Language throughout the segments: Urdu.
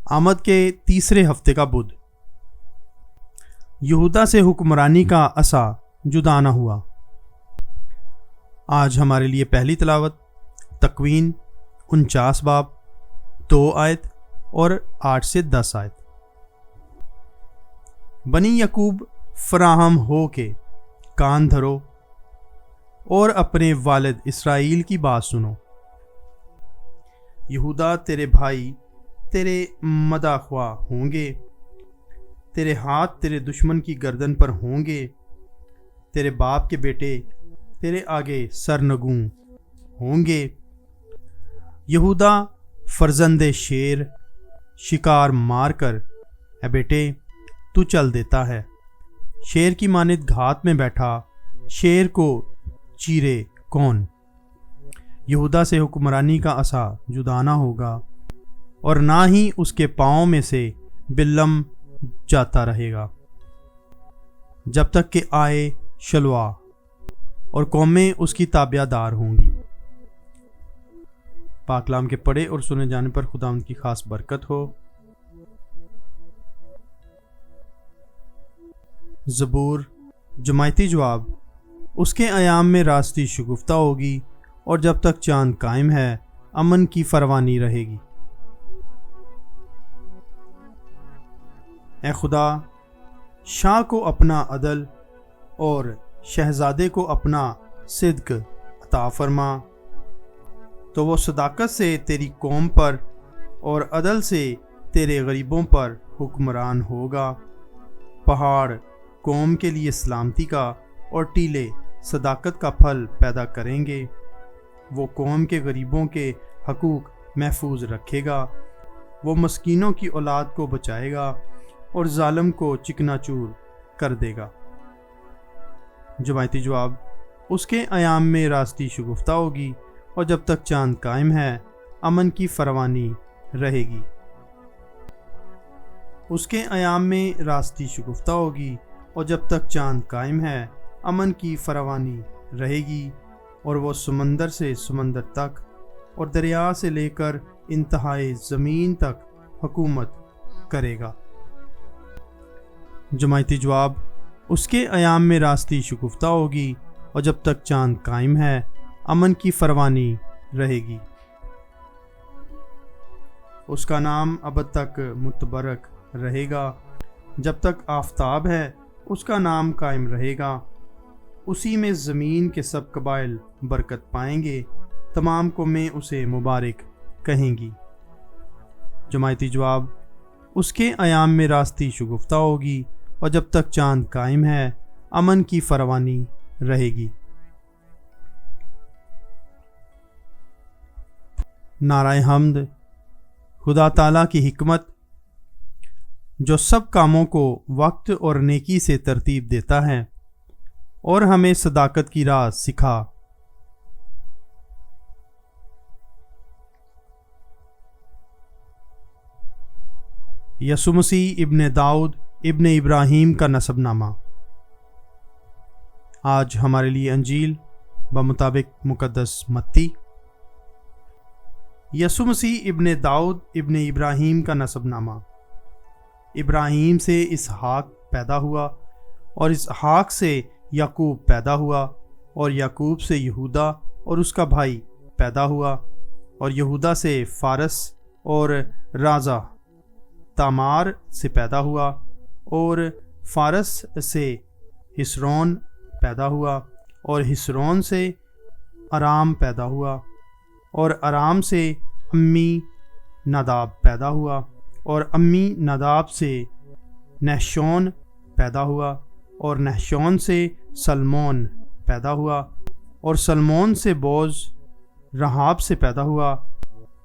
آمد کے تیسرے ہفتے کا بدھ۔ یہودا سے حکمرانی کا عصا جدا نہ ہوا۔ آج ہمارے لیے پہلی تلاوت تکوین 49 باب 2 آیت اور 8 سے 10 آیت۔ بنی یعقوب فراہم ہو کے کان دھرو اور اپنے والد اسرائیل کی بات سنو۔ یہودا تیرے بھائی تیرے مداح خواہ ہوں گے، تیرے ہاتھ تیرے دشمن کی گردن پر ہوں گے، تیرے باپ کے بیٹے تیرے آگے سرنگوں ہوں گے۔ یہودا فرزند شیر شکار مار کر اے بیٹے تو چل دیتا ہے، شیر کی مانند گھات میں بیٹھا شیر کو چیرے کون۔ یہودا سے حکمرانی کا عصا جدا نہ ہوگا اور نہ ہی اس کے پاؤں میں سے بلم جاتا رہے گا، جب تک کہ آئے شلوا اور قومیں اس کی تابع دار ہوں گی۔ پاک کلام کے پڑھے اور سنے جانے پر خداوند کی خاص برکت ہو۔ زبور جماعتی جواب۔ اس کے ایام میں راستی شگفتہ ہوگی اور جب تک چاند قائم ہے امن کی فروانی رہے گی۔ اے خدا، شاہ کو اپنا عدل اور شہزادے کو اپنا صدق عطا فرما، تو وہ صداقت سے تیری قوم پر اور عدل سے تیرے غریبوں پر حکمران ہوگا۔ پہاڑ قوم کے لیے سلامتی کا اور ٹیلے صداقت کا پھل پیدا کریں گے۔ وہ قوم کے غریبوں کے حقوق محفوظ رکھے گا، وہ مسکینوں کی اولاد کو بچائے گا اور ظالم کو چکنا چور کر دے گا۔ جماعتی جواب۔ اس کے ایام میں راستی شگفتہ ہوگی اور جب تک چاند قائم ہے امن کی فروانی رہے گی۔ اس کے ایام میں راستی شگفتہ ہوگی اور جب تک چاند قائم ہے امن کی فروانی رہے گی، اور وہ سمندر سے سمندر تک اور دریا سے لے کر انتہائی زمین تک حکومت کرے گا۔ جماعتی جواب۔ اس کے ایام میں راستی شگفتہ ہوگی اور جب تک چاند قائم ہے امن کی فروانی رہے گی۔ اس کا نام ابد تک متبرک رہے گا، جب تک آفتاب ہے اس کا نام قائم رہے گا۔ اسی میں زمین کے سب قبائل برکت پائیں گے، تمام قومیں اسے مبارک کہیں گی۔ جماعتی جواب۔ اس کے ایام میں راستی شگفتہ ہوگی اور جب تک چاند قائم ہے امن کی فروانی رہے گی۔ نعرہ حمد۔ خدا تعالیٰ کی حکمت جو سب کاموں کو وقت اور نیکی سے ترتیب دیتا ہے اور ہمیں صداقت کی راہ سکھا۔ یسوع مسیح ابن داؤد ابن ابراہیم کا نسب نامہ۔ آج ہمارے لیے انجیل بمطابق مقدس متی۔ یسوع مسیح ابن داؤد ابن ابراہیم کا نسب نامہ۔ ابراہیم سے اسحاق پیدا ہوا اور اسحاق سے یعقوب پیدا ہوا اور یعقوب سے یہودا اور اس کا بھائی پیدا ہوا اور یہودا سے فارس اور رازہ تامار سے پیدا ہوا اور فارس سے ہسرون پیدا ہوا اور ہسرون سے ارام پیدا ہوا اور ارام سے امی ناداب پیدا ہوا اور امی ناداب سے نحشون پیدا ہوا اور نحشون سے سلمون پیدا ہوا اور سلمون سے بوز رہاب سے پیدا ہوا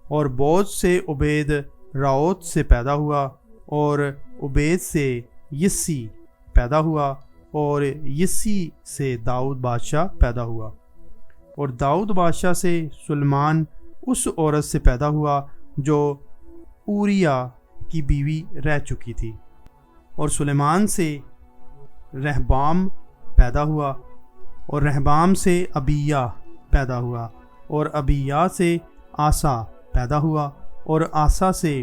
اور بوز سے عبید راؤت سے پیدا ہوا اور عبید سے یسی پیدا ہوا اور یسی سے داؤد بادشاہ پیدا ہوا اور داؤد بادشاہ سے سلیمان اس عورت سے پیدا ہوا جو اوریا کی بیوی رہ چکی تھی اور سلیمان سے رہبام پیدا ہوا اور رہبام سے ابیہ پیدا ہوا اور ابیہ سے آسا پیدا ہوا اور آسا سے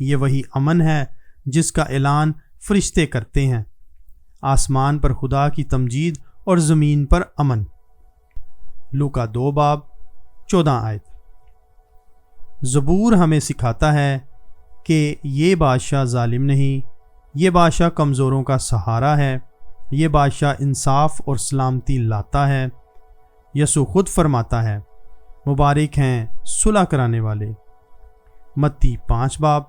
یہ وہی امن ہے جس کا اعلان فرشتے کرتے ہیں۔ آسمان پر خدا کی تمجید اور زمین پر امن۔ لوکا 2 باب 14 آیت۔ زبور ہمیں سکھاتا ہے کہ یہ بادشاہ ظالم نہیں، یہ بادشاہ کمزوروں کا سہارا ہے، یہ بادشاہ انصاف اور سلامتی لاتا ہے۔ یسوع خود فرماتا ہے، مبارک ہیں صلح کرانے والے۔ متی 5 باب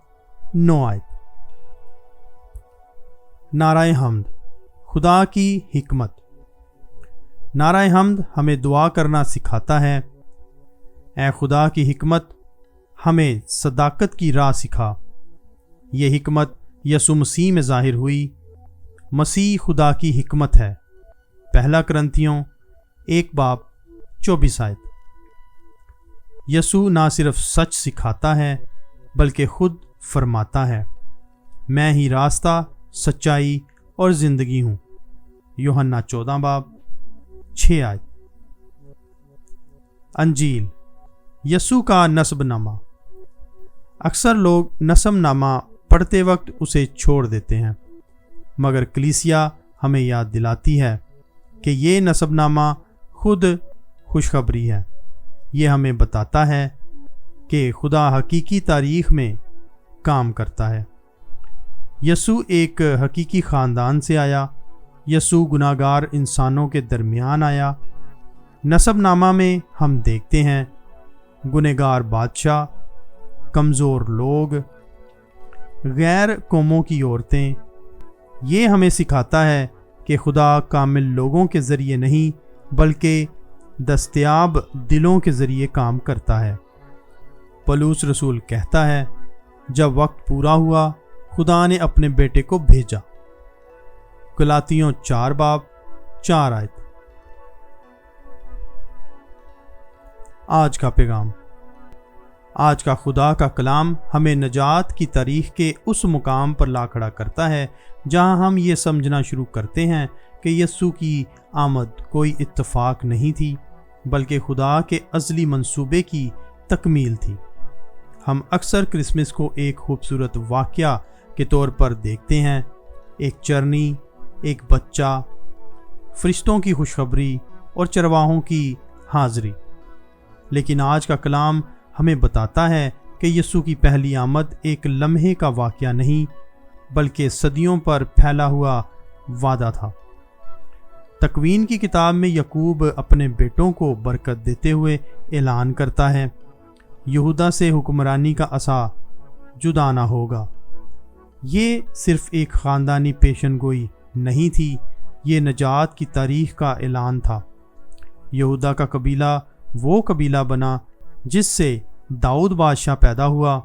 9 آیت۔ نعرہ حمد، خدا کی حکمت۔ نعرہ حمد ہمیں دعا کرنا سکھاتا ہے۔ اے خدا کی حکمت، ہمیں صداقت کی راہ سکھا۔ یہ حکمت یسوع مسیح میں ظاہر ہوئی۔ مسیح خدا کی حکمت ہے۔ پہلا کرنتھیوں 1 باب 24 آیت۔ یسوع نہ صرف سچ سکھاتا ہے بلکہ خود فرماتا ہے، میں ہی راستہ، سچائی اور زندگی ہوں۔ یوحنا 14 باب 6 آیت۔ انجیل، یسوع کا نسب نامہ۔ اکثر لوگ نسب نامہ پڑھتے وقت اسے چھوڑ دیتے ہیں، مگر کلیسیا ہمیں یاد دلاتی ہے کہ یہ نسب نامہ خود خوشخبری ہے۔ یہ ہمیں بتاتا ہے کہ خدا حقیقی تاریخ میں کام کرتا ہے۔ یسوع ایک حقیقی خاندان سے آیا۔ یسوع گناہگار انسانوں کے درمیان آیا۔ نسب نامہ میں ہم دیکھتے ہیں گنہگار بادشاہ، کمزور لوگ، غیر قوموں کی عورتیں۔ یہ ہمیں سکھاتا ہے کہ خدا کامل لوگوں کے ذریعے نہیں بلکہ دستیاب دلوں کے ذریعے کام کرتا ہے۔ پولس رسول کہتا ہے، جب وقت پورا ہوا خدا نے اپنے بیٹے کو بھیجا۔ گلاطیوں 4 باب 4 آیت۔ آج کا پیغام۔ آج کا خدا کا کلام ہمیں نجات کی تاریخ کے اس مقام پر لا کھڑا کرتا ہے جہاں ہم یہ سمجھنا شروع کرتے ہیں کہ یسوع کی آمد کوئی اتفاق نہیں تھی بلکہ خدا کے ازلی منصوبے کی تکمیل تھی۔ ہم اکثر کرسمس کو ایک خوبصورت واقعہ کے طور پر دیکھتے ہیں، ایک چرنی، ایک بچہ، فرشتوں کی خوشخبری اور چرواہوں کی حاضری۔ لیکن آج کا کلام ہمیں بتاتا ہے کہ یسوع کی پہلی آمد ایک لمحے کا واقعہ نہیں بلکہ صدیوں پر پھیلا ہوا وعدہ تھا۔ تکوین کی کتاب میں یعقوب اپنے بیٹوں کو برکت دیتے ہوئے اعلان کرتا ہے، یہودا سے حکمرانی کا عصا جدا نہ ہوگا۔ یہ صرف ایک خاندانی پیشن گوئی نہیں تھی، یہ نجات کی تاریخ کا اعلان تھا۔ یہودا کا قبیلہ وہ قبیلہ بنا جس سے داؤد بادشاہ پیدا ہوا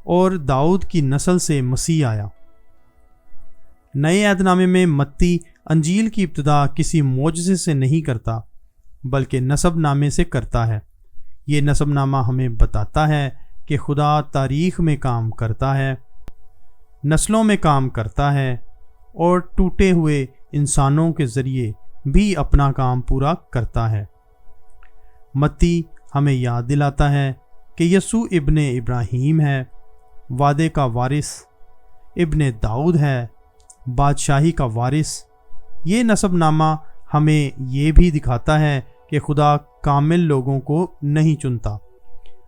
اور داؤد کی نسل سے مسیح آیا۔ نئے عہد نامے میں متی انجیل کی ابتدا کسی معجزے سے نہیں کرتا بلکہ نسب نامے سے کرتا ہے۔ یہ نسب نامہ ہمیں بتاتا ہے کہ خدا تاریخ میں کام کرتا ہے، نسلوں میں کام کرتا ہے اور ٹوٹے ہوئے انسانوں کے ذریعے بھی اپنا کام پورا کرتا ہے۔ متی ہمیں یاد دلاتا ہے کہ یسوع ابن ابراہیم ہے، وعدے کا وارث، ابن داؤد ہے، بادشاہی کا وارث۔ یہ نسب نامہ ہمیں یہ بھی دکھاتا ہے کہ خدا کامل لوگوں کو نہیں چنتا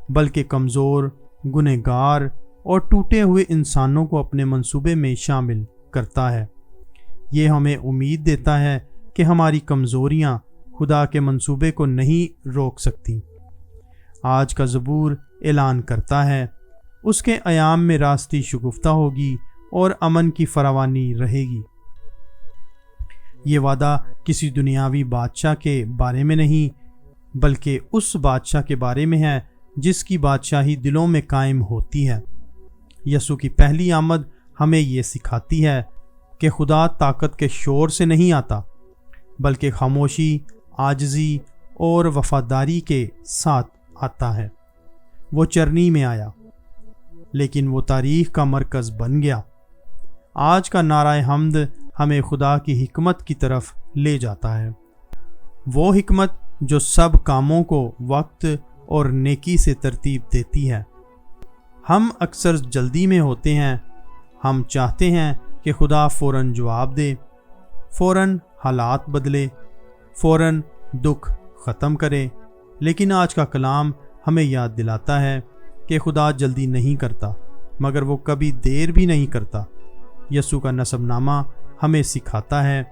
بلکہ کمزور، گنہگار اور ٹوٹے ہوئے انسانوں کو اپنے منصوبے میں شامل کرتا ہے۔ یہ ہمیں امید دیتا ہے کہ ہماری کمزوریاں خدا کے منصوبے کو نہیں روک سکتی۔ آج کا زبور اعلان کرتا ہے، اس کے ایام میں راستی شگفتہ ہوگی اور امن کی فراوانی رہے گی۔ یہ وعدہ کسی دنیاوی بادشاہ کے بارے میں نہیں بلکہ اس بادشاہ کے بارے میں ہے جس کی بادشاہی دلوں میں قائم ہوتی ہے۔ یسوع کی پہلی آمد ہمیں یہ سکھاتی ہے کہ خدا طاقت کے شور سے نہیں آتا بلکہ خاموشی، عاجزی اور وفاداری کے ساتھ آتا ہے۔ وہ چرنی میں آیا لیکن وہ تاریخ کا مرکز بن گیا۔ آج کا نعرہ حمد ہمیں خدا کی حکمت کی طرف لے جاتا ہے، وہ حکمت جو سب کاموں کو وقت اور نیکی سے ترتیب دیتی ہے۔ ہم اکثر جلدی میں ہوتے ہیں، ہم چاہتے ہیں کہ خدا فوراً جواب دے، فوراً حالات بدلے، فوراً دکھ ختم کرے، لیکن آج کا کلام ہمیں یاد دلاتا ہے کہ خدا جلدی نہیں کرتا، مگر وہ کبھی دیر بھی نہیں کرتا۔ یسوع کا نسب نامہ ہمیں سکھاتا ہے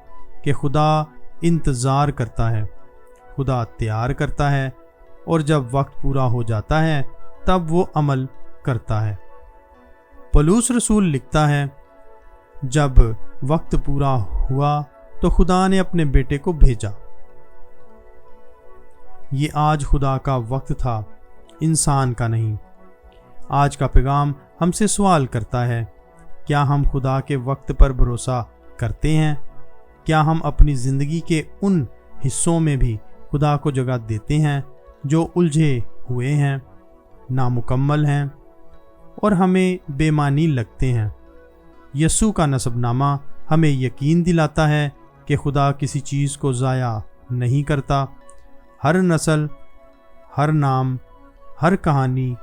کہ خدا انتظار کرتا ہے، خدا تیار کرتا ہے، اور جب وقت پورا ہو جاتا ہے تب وہ عمل کرتا ہے۔ پولس رسول لکھتا ہے، جب وقت پورا ہوا تو خدا نے اپنے بیٹے کو بھیجا۔ یہ آج خدا کا وقت تھا، انسان کا نہیں۔ آج کا پیغام ہم سے سوال کرتا ہے، کیا ہم خدا کے وقت پر بھروسہ کرتے ہیں؟ کیا ہم اپنی زندگی کے ان حصوں میں بھی خدا کو جگہ دیتے ہیں جو الجھے ہوئے ہیں، نامکمل ہیں اور ہمیں بے معنی لگتے ہیں؟ یسوع کا نسب نامہ ہمیں یقین دلاتا ہے کہ خدا کسی چیز کو ضائع نہیں کرتا۔ ہر نسل، ہر نام، ہر کہانی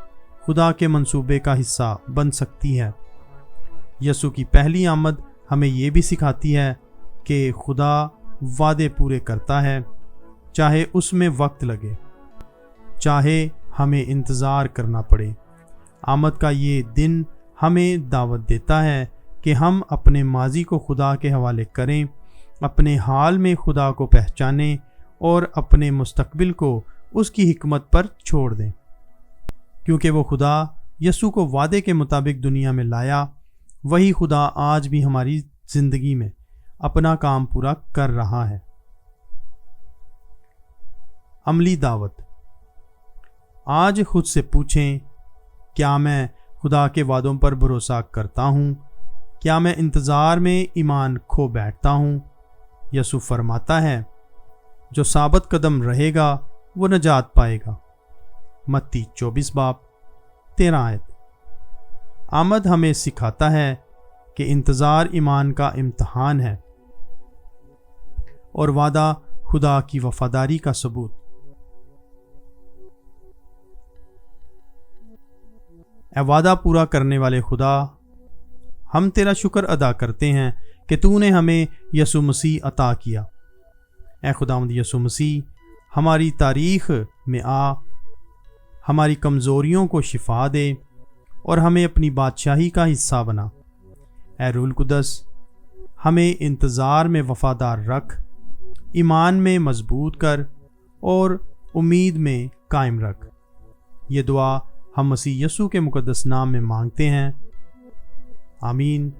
خدا کے منصوبے کا حصہ بن سکتی ہے۔ یسوع کی پہلی آمد ہمیں یہ بھی سکھاتی ہے کہ خدا وعدے پورے کرتا ہے، چاہے اس میں وقت لگے، چاہے ہمیں انتظار کرنا پڑے۔ آمد کا یہ دن ہمیں دعوت دیتا ہے کہ ہم اپنے ماضی کو خدا کے حوالے کریں، اپنے حال میں خدا کو پہچانیں اور اپنے مستقبل کو اس کی حکمت پر چھوڑ دیں، کیونکہ وہ خدا یسوع کو وعدے کے مطابق دنیا میں لایا، وہی خدا آج بھی ہماری زندگی میں اپنا کام پورا کر رہا ہے۔ عملی دعوت۔ آج خود سے پوچھیں، کیا میں خدا کے وعدوں پر بھروسہ کرتا ہوں؟ کیا میں انتظار میں ایمان کھو بیٹھتا ہوں؟ یسوع فرماتا ہے، جو ثابت قدم رہے گا وہ نجات پائے گا۔ متی 24 باب 13 آیت۔ آمد ہمیں سکھاتا ہے کہ انتظار ایمان کا امتحان ہے اور وعدہ خدا کی وفاداری کا ثبوت۔ اے وعدہ پورا کرنے والے خدا، ہم تیرا شکر ادا کرتے ہیں کہ تو نے ہمیں یسوع مسیح عطا کیا۔ اے خداوند یسوع مسیح، ہماری تاریخ میں آ، ہماری کمزوریوں کو شفا دے اور ہمیں اپنی بادشاہی کا حصہ بنا۔ اے روح القدس، ہمیں انتظار میں وفادار رکھ، ایمان میں مضبوط کر اور امید میں قائم رکھ۔ یہ دعا ہم مسیح یسوع کے مقدس نام میں مانگتے ہیں، آمین۔